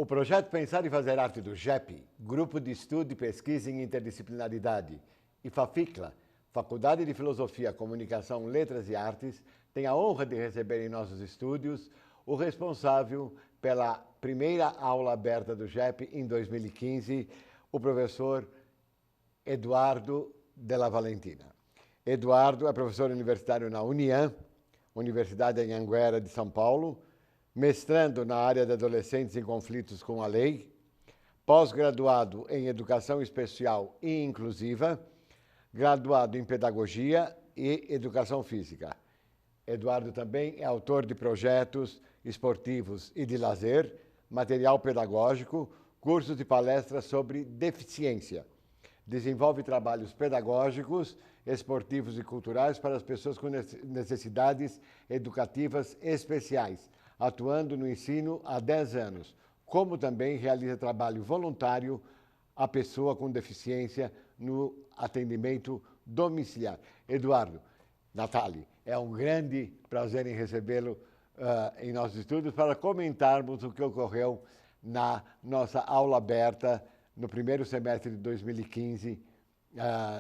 projeto Pensar e Fazer Arte do GEP, Grupo de Estudo e Pesquisa em Interdisciplinaridade, e FAFICLA, Faculdade de Filosofia, Comunicação, Letras e Artes, tem a honra de receber em nossos estúdios o responsável pela primeira aula aberta do GEP em 2015, o professor Eduardo Della Valentina. Eduardo é professor universitário na Uniam, Universidade de Anhanguera de São Paulo, mestrando na área de adolescentes em conflitos com a lei, pós-graduado em Educação Especial e Inclusiva, graduado em Pedagogia e Educação Física. Eduardo também é autor de projetos esportivos e de lazer, material pedagógico, cursos e palestras sobre deficiência. Desenvolve trabalhos pedagógicos, esportivos e culturais para as pessoas com necessidades educativas especiais, atuando no ensino há 10 anos, como também realiza trabalho voluntário à pessoa com deficiência no atendimento domiciliar. Eduardo, Natália, é um grande prazer em recebê-lo em nossos estúdios para comentarmos o que ocorreu na nossa aula aberta no primeiro semestre de 2015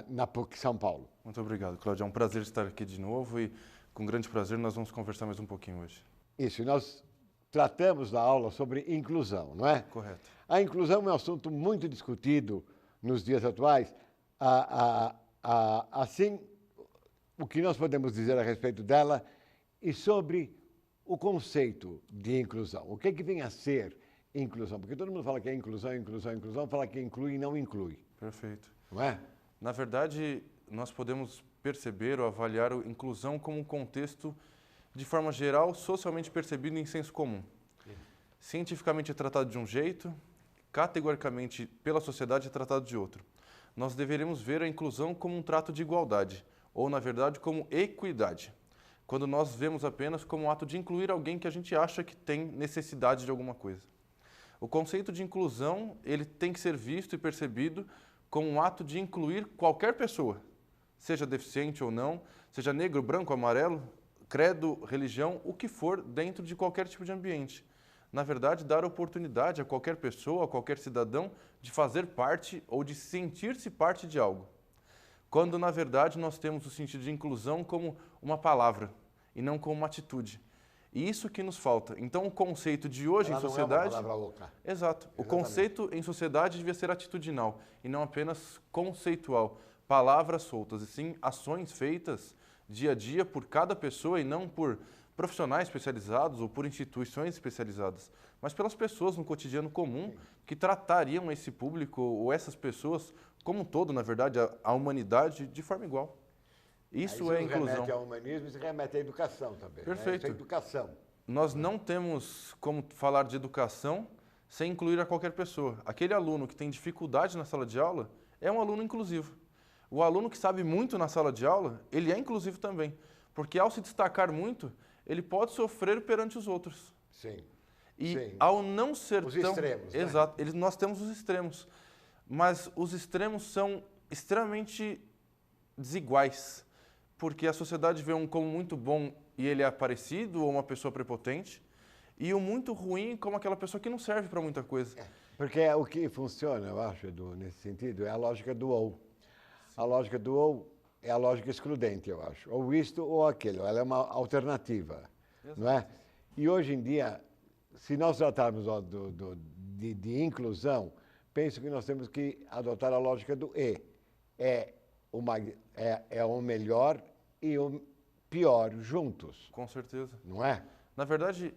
na PUC São Paulo. Muito obrigado, Cláudio. É um prazer estar aqui de novo e, com grande prazer, nós vamos conversar mais um pouquinho hoje. Isso, e nós tratamos na aula sobre inclusão, não é? Correto. A inclusão é um assunto muito discutido nos dias atuais. Assim, o que nós podemos dizer a respeito dela e sobre o conceito de inclusão. O que vem a ser inclusão? Porque todo mundo fala que é inclusão, inclusão, inclusão, fala que inclui e não inclui. Perfeito. Não é? Na verdade, nós podemos perceber ou avaliar a inclusão como um contexto, de forma geral, socialmente percebido em senso comum. Cientificamente é tratado de um jeito, categoricamente pela sociedade é tratado de outro. Nós deveremos ver a inclusão como um trato de igualdade, ou, na verdade, como equidade, quando nós vemos apenas como um ato de incluir alguém que a gente acha que tem necessidade de alguma coisa. O conceito de inclusão, ele tem que ser visto e percebido como um ato de incluir qualquer pessoa, seja deficiente ou não, seja negro, branco, amarelo, credo, religião, o que for, dentro de qualquer tipo de ambiente. Na verdade, dar oportunidade a qualquer pessoa, a qualquer cidadão, de fazer parte ou de sentir-se parte de algo. Quando, na verdade, nós temos o sentido de inclusão como uma palavra e não como uma atitude. E isso que nos falta. Então, o conceito de hoje em sociedade... Não é uma palavra oca. Exato. O Exatamente. conceito em sociedade devia ser atitudinal e não apenas conceitual. Palavras soltas, e sim ações feitas dia a dia por cada pessoa e não por profissionais especializados ou por instituições especializadas, mas pelas pessoas no cotidiano comum que tratariam esse público ou essas pessoas como um todo, na verdade, a humanidade de forma igual. Isso é inclusão. Remete ao humanismo e se remete à educação também. Perfeito. Né? Isso é educação. Nós não temos como falar de educação sem incluir a qualquer pessoa. Aquele aluno que tem dificuldade na sala de aula é um aluno inclusivo. O aluno que sabe muito na sala de aula, ele é inclusivo também, porque ao se destacar muito, ele pode sofrer perante os outros. Sim. E Sim. ao não ser os tão... extremos, né? Exato. Nós temos os extremos, mas os extremos são extremamente desiguais, porque a sociedade vê um como muito bom e ele é aparecido ou uma pessoa prepotente, e o muito ruim como aquela pessoa que não serve para muita coisa. Porque o que funciona, eu acho, Edu, nesse sentido, é a lógica do ou. A lógica do ou é a lógica excludente, eu acho. Ou isto ou aquilo. Ela é uma alternativa, Exato. não é? E hoje em dia, se nós tratarmos de inclusão, penso que nós temos que adotar a lógica do e. É o melhor e o pior juntos. Com certeza. Não é? Na verdade,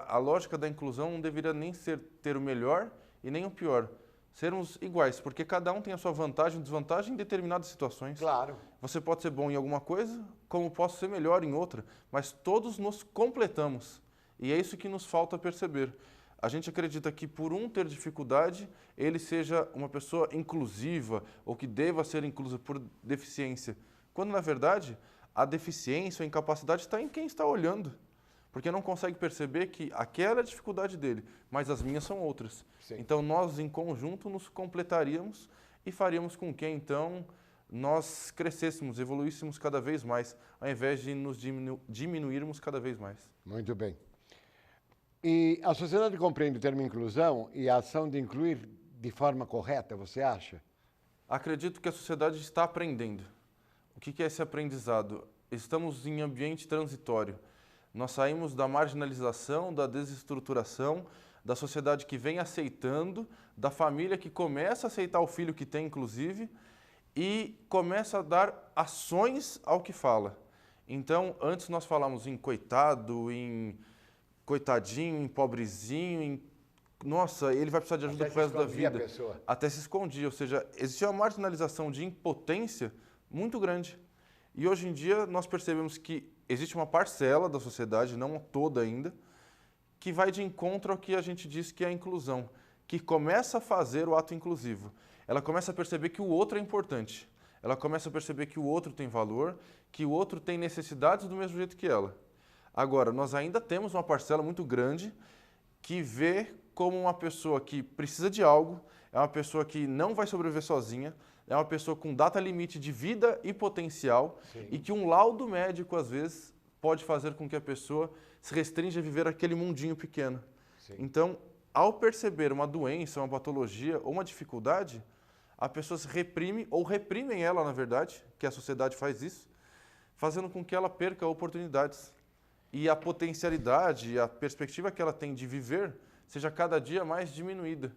a lógica da inclusão não deveria nem ser ter o melhor e nem o pior. Sermos iguais, porque cada um tem a sua vantagem e desvantagem em determinadas situações. Claro. Você pode ser bom em alguma coisa, como posso ser melhor em outra, mas todos nos completamos. E é isso que nos falta perceber. A gente acredita que por um ter dificuldade, ele seja uma pessoa inclusiva ou que deva ser inclusa por deficiência. Quando, na verdade, a deficiência, a incapacidade está em quem está olhando. Porque não consegue perceber que aquela é a dificuldade dele, mas as minhas são outras. Sim. Então, nós, em conjunto, nos completaríamos e faríamos com que, então, nós crescêssemos, evoluíssemos cada vez mais, ao invés de nos diminuirmos cada vez mais. Muito bem. E a sociedade compreende o termo inclusão e a ação de incluir de forma correta, você acha? Acredito que a sociedade está aprendendo. O que é esse aprendizado? Estamos em ambiente transitório. Nós saímos da marginalização, da desestruturação, da sociedade que vem aceitando, da família que começa a aceitar o filho que tem, inclusive, e começa a dar ações ao que fala. Então, antes nós falamos em coitado, em coitadinho, em pobrezinho, em nossa, ele vai precisar de ajuda pro resto da vida. Até se escondia, ou seja, existia uma marginalização de impotência muito grande. E hoje em dia nós percebemos que existe uma parcela da sociedade, não toda ainda, que vai de encontro ao que a gente diz que é a inclusão, que começa a fazer o ato inclusivo. Ela começa a perceber que o outro é importante. Ela começa a perceber que o outro tem valor, que o outro tem necessidades do mesmo jeito que ela. Agora, nós ainda temos uma parcela muito grande que vê como uma pessoa que precisa de algo, é uma pessoa que não vai sobreviver sozinha, é uma pessoa com data limite de vida e potencial. Sim. E que um laudo médico, às vezes, pode fazer com que a pessoa se restrinja a viver aquele mundinho pequeno. Sim. Então, ao perceber uma doença, uma patologia ou uma dificuldade, a pessoa se reprime, ou reprimem ela, na verdade, que a sociedade faz isso, fazendo com que ela perca oportunidades. E a potencialidade, a perspectiva que ela tem de viver, seja cada dia mais diminuída.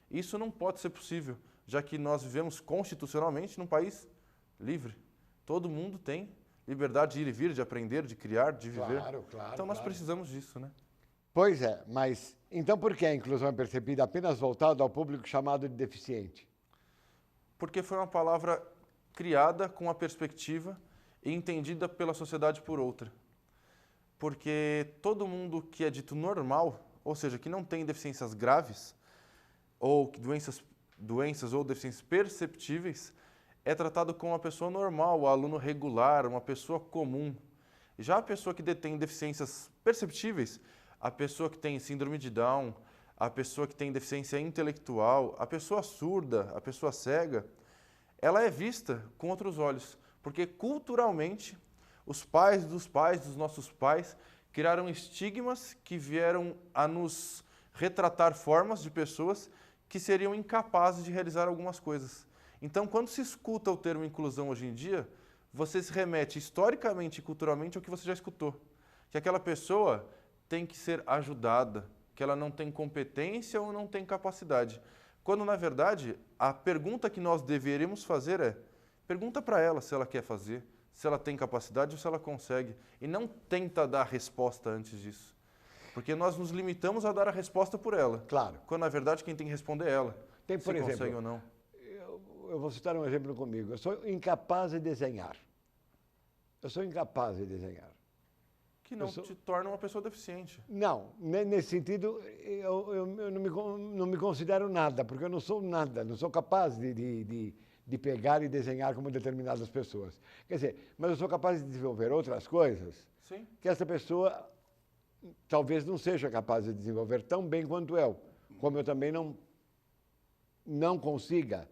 Isso não pode ser possível, já que nós vivemos constitucionalmente num país livre. Todo mundo tem liberdade de ir e vir, de aprender, de criar, de viver. Claro, então nós precisamos disso, né? Pois é, mas então por que a inclusão é percebida apenas voltada ao público chamado de deficiente? Porque foi uma palavra criada com a perspectiva e entendida pela sociedade por outra. Porque todo mundo que é dito normal, ou seja, que não tem deficiências graves, ou doenças ou deficiências perceptíveis, é tratado como uma pessoa normal, um aluno regular, uma pessoa comum. Já a pessoa que detém deficiências perceptíveis, a pessoa que tem síndrome de Down, a pessoa que tem deficiência intelectual, a pessoa surda, a pessoa cega, ela é vista com outros olhos, porque culturalmente os pais dos nossos pais criaram estigmas que vieram a nos retratar formas de pessoas que seriam incapazes de realizar algumas coisas. Então, quando se escuta o termo inclusão hoje em dia, você se remete historicamente e culturalmente ao que você já escutou. Que aquela pessoa tem que ser ajudada, que ela não tem competência ou não tem capacidade. Quando, na verdade, a pergunta que nós deveríamos fazer é: pergunta para ela se ela quer fazer, se ela tem capacidade ou se ela consegue. E não tenta dar a resposta antes disso. Porque nós nos limitamos a dar a resposta por ela. Claro. Quando, na verdade, quem tem que responder é ela. Tem, por exemplo, consegue ou não. Eu vou citar um exemplo comigo. Eu sou incapaz de desenhar. Eu sou incapaz de desenhar. Que não te torna uma pessoa deficiente. Não, nesse sentido, eu não me considero nada, porque eu não sou nada, não sou capaz de pegar e desenhar como determinadas pessoas. Quer dizer, mas eu sou capaz de desenvolver outras coisas. Sim. Que essa pessoa talvez não seja capaz de desenvolver tão bem quanto eu, como eu também não consiga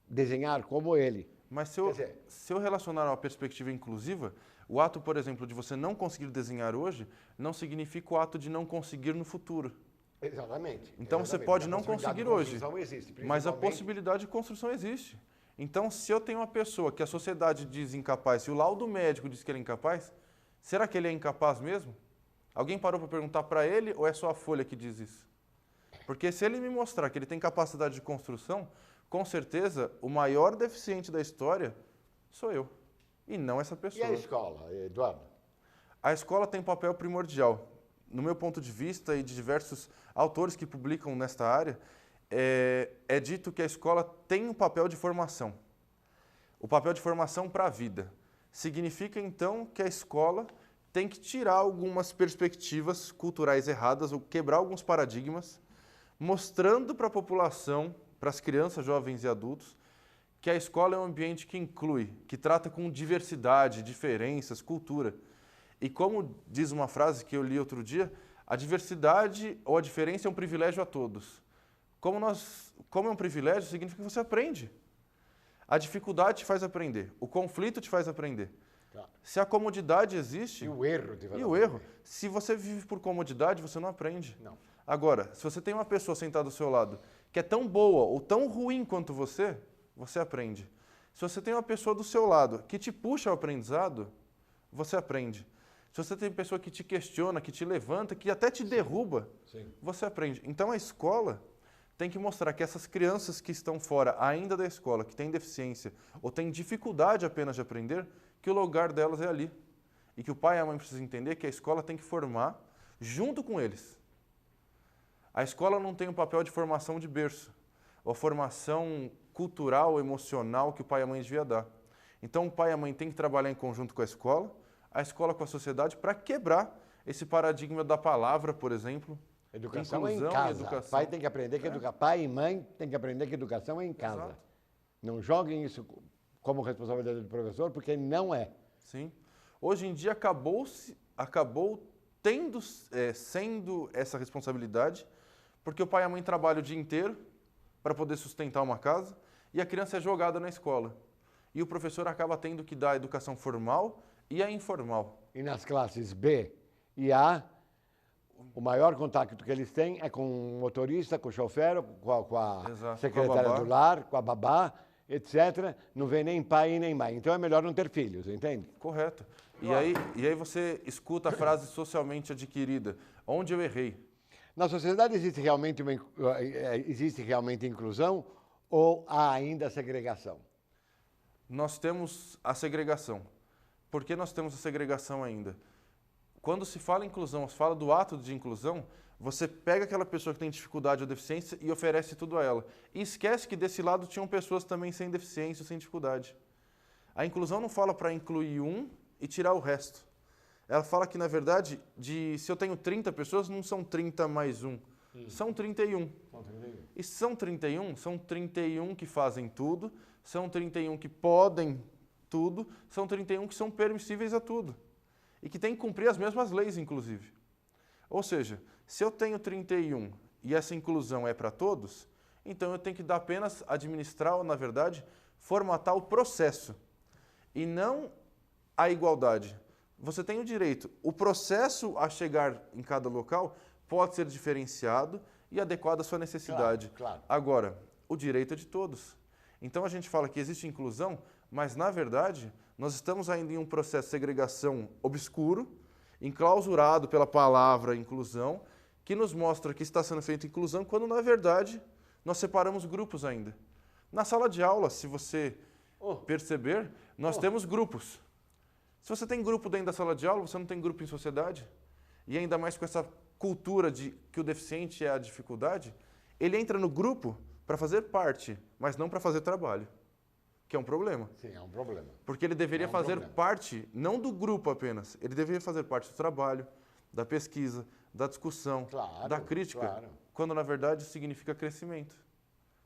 desenhar como ele. Mas se eu relacionar uma perspectiva inclusiva, o ato, por exemplo, de você não conseguir desenhar hoje, não significa o ato de não conseguir no futuro. Exatamente. Então você pode não conseguir hoje, existe, mas a possibilidade de construção existe. Então, se eu tenho uma pessoa que a sociedade diz incapaz, se o laudo médico diz que ele é incapaz, será que ele é incapaz mesmo? Alguém parou para perguntar para ele ou é só a folha que diz isso? Porque se ele me mostrar que ele tem capacidade de construção, com certeza o maior deficiente da história sou eu, e não essa pessoa. E a escola, Eduardo? A escola tem um papel primordial. No meu ponto de vista e de diversos autores que publicam nesta área, é dito que a escola tem um papel de formação. O papel de formação para a vida. Significa, então, que a escola tem que tirar algumas perspectivas culturais erradas ou quebrar alguns paradigmas, mostrando para a população, para as crianças, jovens e adultos, que a escola é um ambiente que inclui, que trata com diversidade, diferenças, cultura. E como diz uma frase que eu li outro dia, a diversidade ou a diferença é um privilégio a todos. Como é um privilégio, significa que você aprende. A dificuldade te faz aprender, o conflito te faz aprender. Claro. Se a comodidade existe... E o erro de E o erro. Se você vive por comodidade, você não aprende. Não. Agora, se você tem uma pessoa sentada do seu lado que é tão boa ou tão ruim quanto você, você aprende. Se você tem uma pessoa do seu lado que te puxa ao aprendizado, você aprende. Se você tem pessoa que te questiona, que te levanta, que até te derruba, você aprende. Então a escola tem que mostrar que essas crianças que estão fora ainda da escola, que têm deficiência ou têm dificuldade apenas de aprender, que o lugar delas é ali. E que o pai e a mãe precisam entender que a escola tem que formar junto com eles. A escola não tem o papel de formação de berço, ou formação cultural, emocional que o pai e a mãe devia dar. Então o pai e a mãe têm que trabalhar em conjunto com a escola com a sociedade, para quebrar esse paradigma da palavra, por exemplo. Educação é em inclusão casa. e educação. Pai tem que aprender que pai e mãe tem que aprender que educação é em casa. Exato. Não joguem isso como responsabilidade do professor, porque não é. Sim. Hoje em dia acabou sendo essa responsabilidade, porque o pai e a mãe trabalham o dia inteiro para poder sustentar uma casa e a criança é jogada na escola. E o professor acaba tendo que dar a educação formal e a informal. E nas classes B e A, o maior contato que eles têm é com o motorista, com o chofer, com a Exato, secretária com a babá. do lar, com a babá, etc. Não vê nem pai nem mãe. Então é melhor não ter filhos, entende? Correto. E aí você escuta a frase socialmente adquirida, onde eu errei? Na sociedade existe realmente inclusão ou há ainda segregação? Nós temos a segregação. Por que nós temos a segregação ainda? Quando se fala em inclusão, se fala do ato de inclusão, você pega aquela pessoa que tem dificuldade ou deficiência e oferece tudo a ela. E esquece que desse lado tinham pessoas também sem deficiência, sem dificuldade. A inclusão não fala para incluir um e tirar o resto. Ela fala que, na verdade, se eu tenho 30 pessoas, não são 30 mais um. São 31. E são 31 que fazem tudo, são 31 que podem tudo, são 31 que são permissíveis a tudo. E que têm que cumprir as mesmas leis, inclusive. Ou seja, se eu tenho 31 e essa inclusão é para todos, então eu tenho que apenas administrar, ou, na verdade, formatar o processo. E não a igualdade. Você tem o direito. O processo a chegar em cada local pode ser diferenciado e adequado à sua necessidade. Claro. Agora, o direito é de todos. Então a gente fala que existe inclusão, mas na verdade nós estamos ainda em um processo de segregação obscuro, enclausurado pela palavra inclusão, que nos mostra que está sendo feita inclusão, quando na verdade nós separamos grupos ainda. Na sala de aula, se você perceber, nós temos grupos. Se você tem grupo dentro da sala de aula, você não tem grupo em sociedade. E ainda mais com essa cultura de que o deficiente é a dificuldade, ele entra no grupo para fazer parte, mas não para fazer trabalho, que é um problema. Sim, é um problema. Porque ele deveria fazer parte, não do grupo apenas, ele deveria fazer parte do trabalho, da pesquisa, da discussão, da crítica, quando na verdade significa crescimento.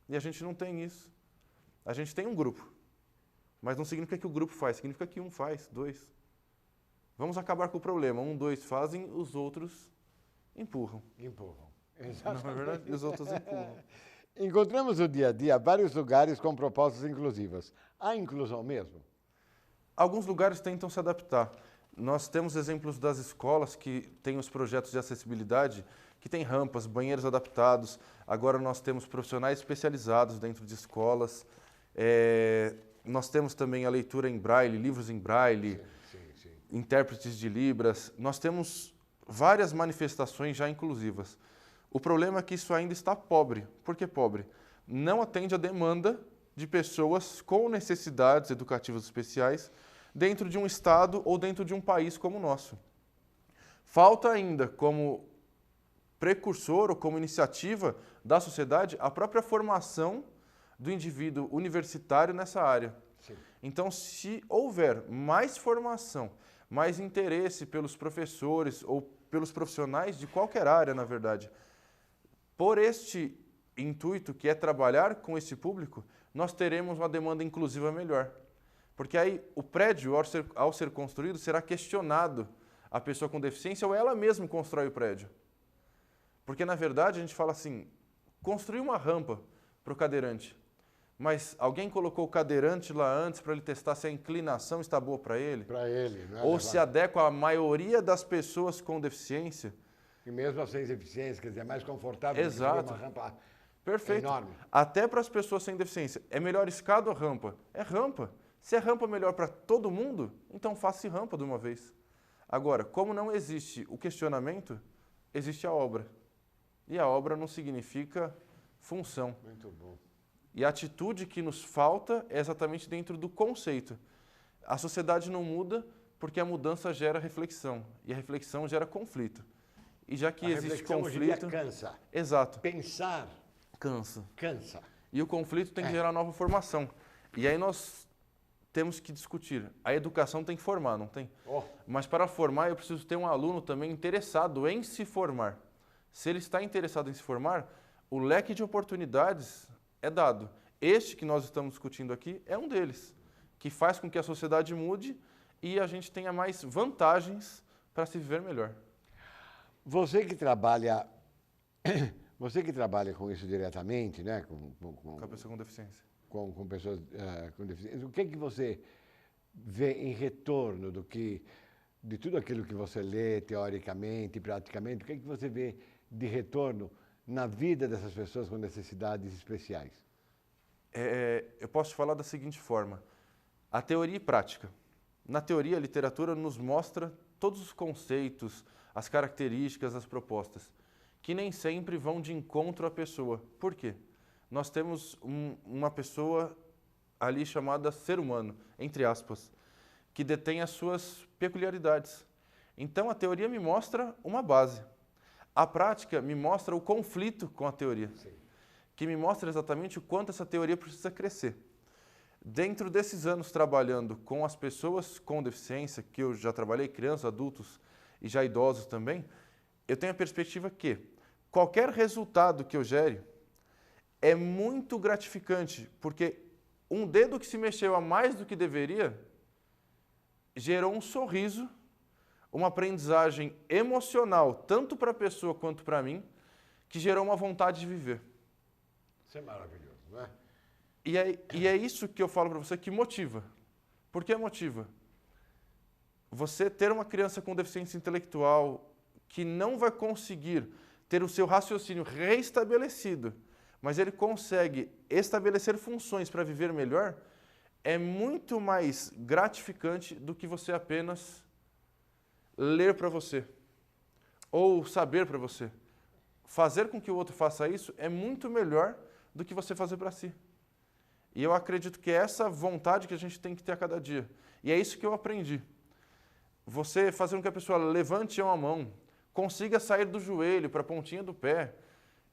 E a gente não tem isso. A gente tem um grupo, mas não significa que o grupo faz, significa que um faz, dois. Vamos acabar com o problema. Um, dois fazem, os outros empurram. Exatamente. Não é verdade? E os outros empurram. Encontramos no dia a dia vários lugares com propostas inclusivas. Há inclusão mesmo? Alguns lugares tentam se adaptar. Nós temos exemplos das escolas que têm os projetos de acessibilidade, que têm rampas, banheiros adaptados. Agora nós temos profissionais especializados dentro de escolas. Nós temos também a leitura em braille, livros em braille, Sim. intérpretes de Libras. Nós temos várias manifestações já inclusivas. O problema é que isso ainda está pobre. Por que pobre? Não atende à demanda de pessoas com necessidades educativas especiais dentro de um estado ou dentro de um país como o nosso. Falta ainda, como precursor ou como iniciativa da sociedade, a própria formação do indivíduo universitário nessa área. Sim. Então, se houver mais formação, mais interesse pelos professores ou pelos profissionais de qualquer área, na verdade, por este intuito, que é trabalhar com esse público, nós teremos uma demanda inclusiva melhor. Porque aí o prédio, ao ser construído, será questionado a pessoa com deficiência ou ela mesma constrói o prédio. Porque, na verdade, a gente fala assim, construir uma rampa para o cadeirante. Mas alguém colocou o cadeirante lá antes para ele testar se a inclinação está boa para ele? Para ele, não é? Ou se adequa à maioria das pessoas com deficiência? E mesmo sem deficiência, quer dizer, é mais confortável. Exato. Uma rampa Perfeito. enorme. Até para as pessoas sem deficiência. É melhor escada ou rampa? É rampa. Se é rampa melhor para todo mundo, então faça rampa de uma vez. Agora, como não existe o questionamento, existe a obra. E a obra não significa função. Muito bom. E a atitude que nos falta é exatamente dentro do conceito. A sociedade não muda porque a mudança gera reflexão. E a reflexão gera conflito. E já que existe conflito... cansa. Exato. Pensar Cansa. cansa. E o conflito tem que gerar nova formação. E aí nós temos que discutir. A educação tem que formar, não tem? Mas para formar eu preciso ter um aluno também interessado em se formar. Se ele está interessado em se formar, o leque de oportunidades é dado. Este que nós estamos discutindo aqui é um deles, que faz com que a sociedade mude e a gente tenha mais vantagens para se viver melhor. Você que trabalha com isso diretamente, né? Com a pessoa com deficiência. Com pessoas com deficiência, o que você vê em retorno de tudo aquilo que você lê teoricamente e praticamente, o que você vê de retorno na vida dessas pessoas com necessidades especiais? Eu posso te falar da seguinte forma. A teoria e prática. Na teoria, a literatura nos mostra todos os conceitos, as características, as propostas, que nem sempre vão de encontro à pessoa. Por quê? Nós temos uma pessoa ali chamada ser humano, entre aspas, que detém as suas peculiaridades. Então, a teoria me mostra uma base. A prática me mostra o conflito com a teoria, que me mostra exatamente o quanto essa teoria precisa crescer. Dentro desses anos trabalhando com as pessoas com deficiência, que eu já trabalhei, crianças, adultos e já idosos também, eu tenho a perspectiva que qualquer resultado que eu gere é muito gratificante, porque um dedo que se mexeu a mais do que deveria gerou um sorriso, uma aprendizagem emocional, tanto para a pessoa quanto para mim, que gerou uma vontade de viver. Isso é maravilhoso, não é? E é isso que eu falo para você que motiva. Por que motiva? Você ter uma criança com deficiência intelectual que não vai conseguir ter o seu raciocínio reestabelecido, mas ele consegue estabelecer funções para viver melhor, é muito mais gratificante do que você apenas ler para você ou saber para você. Fazer com que o outro faça isso é muito melhor do que você fazer para si. E eu acredito que é essa vontade que a gente tem que ter a cada dia. E é isso que eu aprendi. Você fazer com que a pessoa levante uma mão, consiga sair do joelho para a pontinha do pé,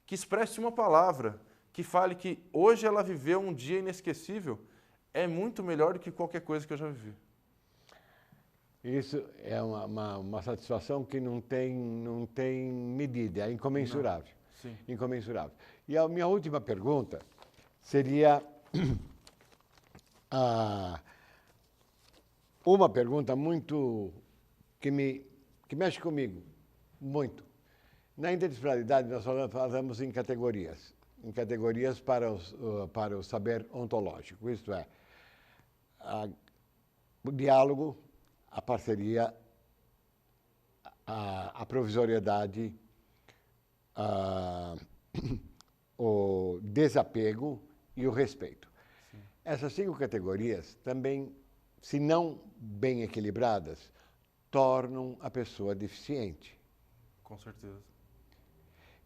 que expresse uma palavra, que fale que hoje ela viveu um dia inesquecível, é muito melhor do que qualquer coisa que eu já vivi. Isso é uma satisfação que não tem medida, é incomensurável. Sim. Incomensurável. E a minha última pergunta seria uma pergunta muito que mexe comigo, muito. Na interdisciplinaridade, nós falamos em categorias para o saber ontológico, isto é, o diálogo, a parceria, a provisoriedade, o desapego e o respeito. Sim. Essas 5 categorias também, se não bem equilibradas, tornam a pessoa deficiente. Com certeza.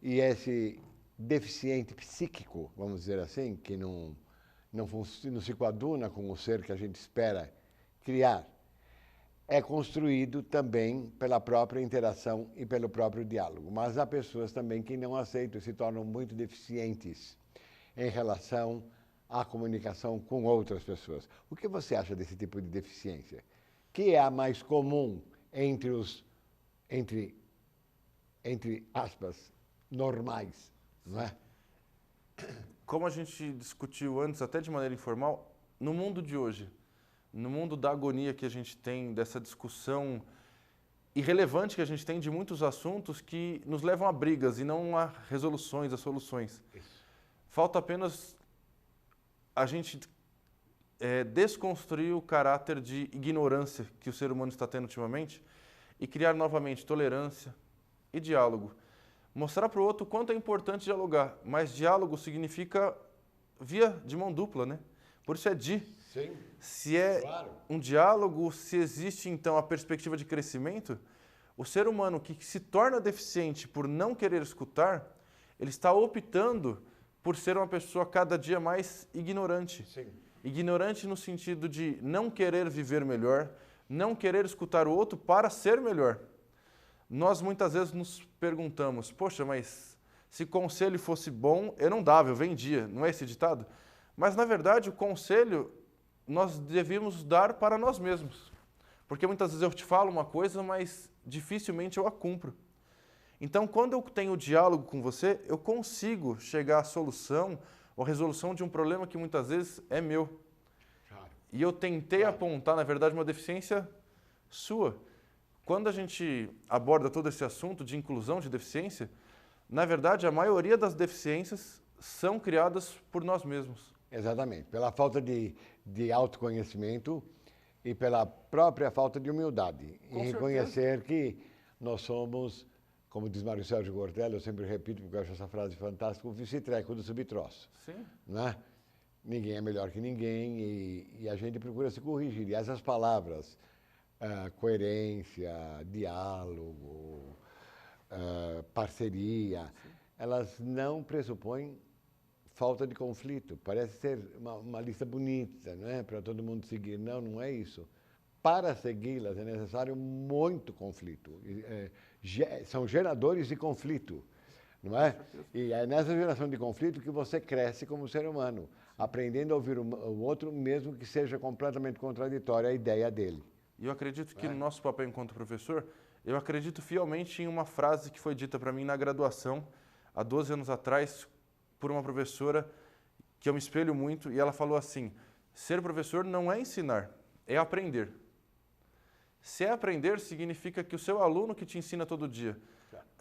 E esse deficiente psíquico, vamos dizer assim, que não se coaduna com o ser que a gente espera criar, é construído também pela própria interação e pelo próprio diálogo. Mas há pessoas também que não aceitam e se tornam muito deficientes em relação à comunicação com outras pessoas. O que você acha desse tipo de deficiência? Que é a mais comum entre aspas, normais, não é? Como a gente discutiu antes, até de maneira informal, no mundo de hoje, no mundo da agonia que a gente tem, dessa discussão irrelevante que a gente tem de muitos assuntos que nos levam a brigas e não a resoluções, a soluções. Isso. Falta apenas a gente desconstruir o caráter de ignorância que o ser humano está tendo ultimamente e criar novamente tolerância e diálogo. Mostrar para o outro o quanto é importante dialogar, mas diálogo significa via de mão dupla, né? Por isso é Sim, Se é claro. um diálogo, se existe então a perspectiva de crescimento, o ser humano que se torna deficiente por não querer escutar, ele está optando por ser uma pessoa cada dia mais ignorante. Sim. Ignorante no sentido de não querer viver melhor, não querer escutar o outro para ser melhor. Nós muitas vezes nos perguntamos, poxa, mas se conselho fosse bom, eu não dava, eu vendia, não é esse ditado? Mas na verdade o conselho nós devemos dar para nós mesmos. Porque muitas vezes eu te falo uma coisa, mas dificilmente eu a cumpro. Então, quando eu tenho diálogo com você, eu consigo chegar à solução ou resolução de um problema que muitas vezes é meu. Claro. E eu tentei apontar, na verdade, uma deficiência sua. Quando a gente aborda todo esse assunto de inclusão de deficiência, na verdade, a maioria das deficiências são criadas por nós mesmos. Exatamente. Pela falta de autoconhecimento e pela própria falta de humildade. Com em reconhecer que nós somos, como diz Mário Sérgio Cortella, eu sempre repito porque eu acho essa frase fantástica, o vice-treco do subtroço. Sim. Né? Ninguém é melhor que ninguém e a gente procura se corrigir. E essas palavras, coerência, diálogo, parceria, elas não pressupõem falta de conflito. Parece ser uma lista bonita, né? Para todo mundo seguir. Não, não é isso. Para segui-las é necessário muito conflito. São geradores de conflito, não é? E é nessa geração de conflito que você cresce como ser humano, aprendendo a ouvir o outro, mesmo que seja completamente contraditória a ideia dele. E eu acredito que no nosso papel enquanto professor, eu acredito fielmente em uma frase que foi dita para mim na graduação, há 12 anos atrás, por uma professora que eu me espelho muito, e ela falou assim: ser professor não é ensinar, é aprender. Se é aprender, significa que o seu aluno que te ensina todo dia,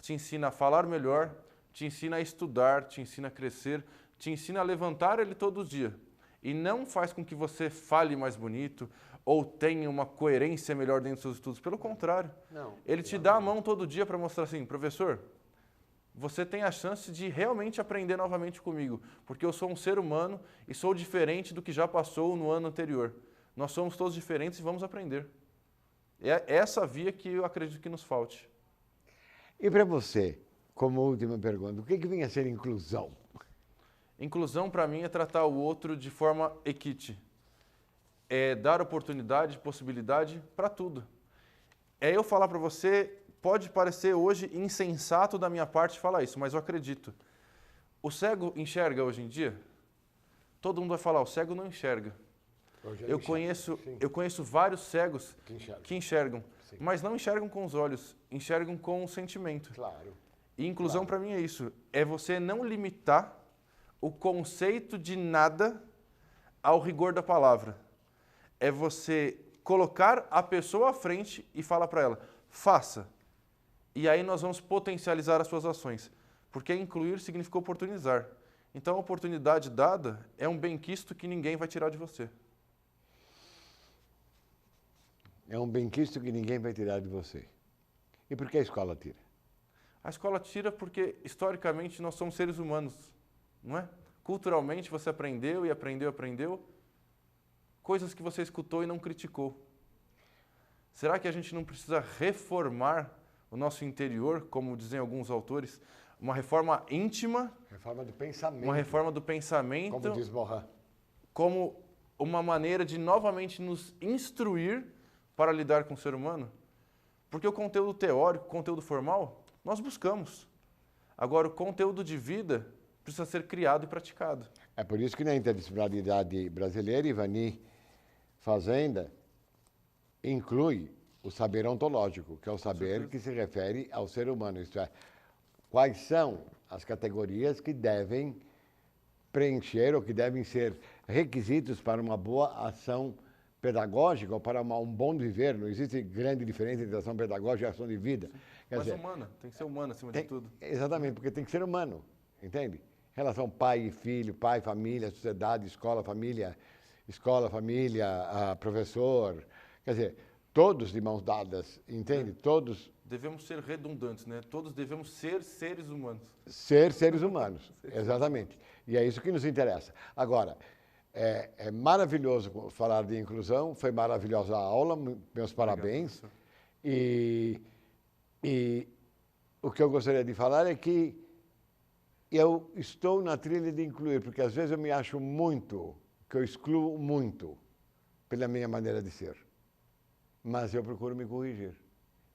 te ensina a falar melhor, te ensina a estudar, te ensina a crescer, te ensina a levantar ele todo dia. E não faz com que você fale mais bonito ou tenha uma coerência melhor dentro dos seus estudos. Pelo contrário, ele te dá a mão todo dia para mostrar assim: professor, você tem a chance de realmente aprender novamente comigo, porque eu sou um ser humano e sou diferente do que já passou no ano anterior. Nós somos todos diferentes e vamos aprender. É essa via que eu acredito que nos falte. E para você, como última pergunta, o que vem a ser inclusão? Inclusão, para mim, é tratar o outro de forma equite. É dar oportunidade, possibilidade para tudo. É eu falar para você, pode parecer hoje insensato da minha parte falar isso, mas eu acredito. O cego enxerga hoje em dia? Todo mundo vai falar, o cego não enxerga. Eu conheço vários cegos que enxergam, mas não enxergam com os olhos, enxergam com o sentimento. Claro. E inclusão para mim é isso, é você não limitar o conceito de nada ao rigor da palavra. É você colocar a pessoa à frente e falar para ela, faça. E aí nós vamos potencializar as suas ações, porque incluir significa oportunizar. Então a oportunidade dada é um benquisto que ninguém vai tirar de você. É um benquisto que ninguém vai tirar de você. E por que a escola tira? A escola tira porque, historicamente, nós somos seres humanos, não é? Culturalmente, você aprendeu e aprendeu, coisas que você escutou e não criticou. Será que a gente não precisa reformar o nosso interior, como dizem alguns autores, uma reforma íntima? Reforma do pensamento. Uma reforma do pensamento. Como diz Morin. Como uma maneira de novamente nos instruir para lidar com o ser humano? Porque o conteúdo teórico, o conteúdo formal, nós buscamos. Agora, o conteúdo de vida precisa ser criado e praticado. É por isso que na interdisciplinaridade brasileira, Ivani Fazenda inclui o saber ontológico, que é o saber que se refere ao ser humano. Isto é, quais são as categorias que devem preencher ou que devem ser requisitos para uma boa ação pedagógica ou para um bom viver. Não existe grande diferença entre ação pedagógica e ação de vida. Mas humana, tem que ser humana acima de tudo. Exatamente, porque tem que ser humano, entende? Relação pai e filho, pai, família, sociedade, escola, família, professor. Quer dizer, todos de mãos dadas, entende? Todos Devemos ser redundantes, né? Todos devemos ser seres humanos. ser seres humanos, exatamente. E é isso que nos interessa. Agora, é maravilhoso falar de inclusão, foi maravilhosa a aula, meus parabéns. Obrigado, E o que eu gostaria de falar é que eu estou na trilha de incluir, porque às vezes eu me acho muito, que eu excluo muito pela minha maneira de ser. Mas eu procuro me corrigir.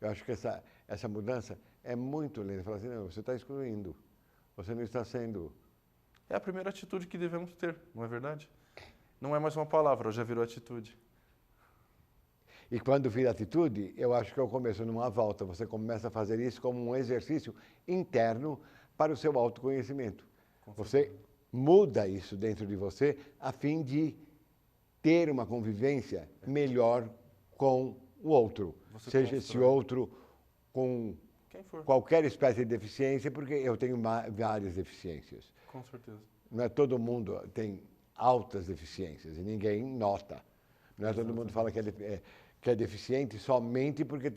Eu acho que essa mudança é muito lenta. Falar assim, não, você está excluindo, você não está sendo... É a primeira atitude que devemos ter, não é verdade? Não é mais uma palavra, já virou atitude. E quando vira atitude, eu acho que é o começo numa volta. Você começa a fazer isso como um exercício interno para o seu autoconhecimento. Você muda isso dentro de você a fim de ter uma convivência melhor com o outro. Você Seja esse constrói. outro com Quem for. qualquer espécie de deficiência, porque eu tenho várias deficiências. Com certeza. Não é todo mundo tem altas deficiências e ninguém nota. Não é todo mundo fala que é deficiente somente porque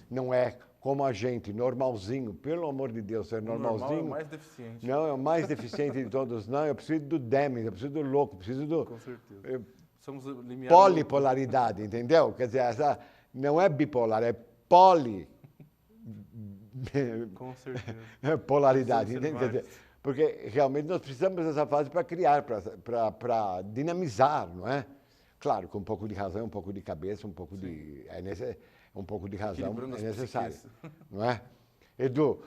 não é como a gente, normalzinho. Pelo amor de Deus, ser normalzinho. Normal é o mais deficiente. Não, é o mais deficiente de todos. Não, eu preciso do Deming, eu preciso do louco, eu preciso do Com certeza. Somos limiares. polipolaridade, entendeu? Quer dizer, essa não é bipolar, é poli. Com certeza. Polaridade, Precisamos ser entende? Quer dizer, vários. porque realmente nós precisamos dessa fase para criar, para dinamizar, não é? Claro, com um pouco de razão, um pouco de cabeça, um pouco de um pouco de razão Equilibrando é as necessário, psiques. não é? Edu,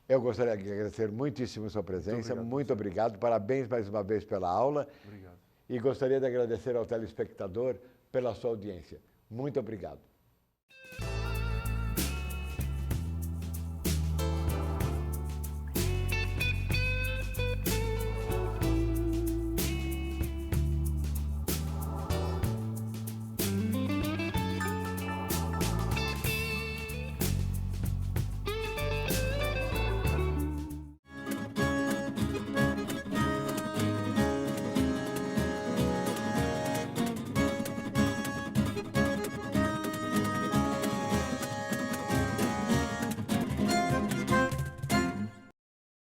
eu gostaria de agradecer muitíssimo a sua presença, muito obrigado, parabéns mais uma vez pela aula. Obrigado. E gostaria de agradecer ao telespectador pela sua audiência. Muito obrigado.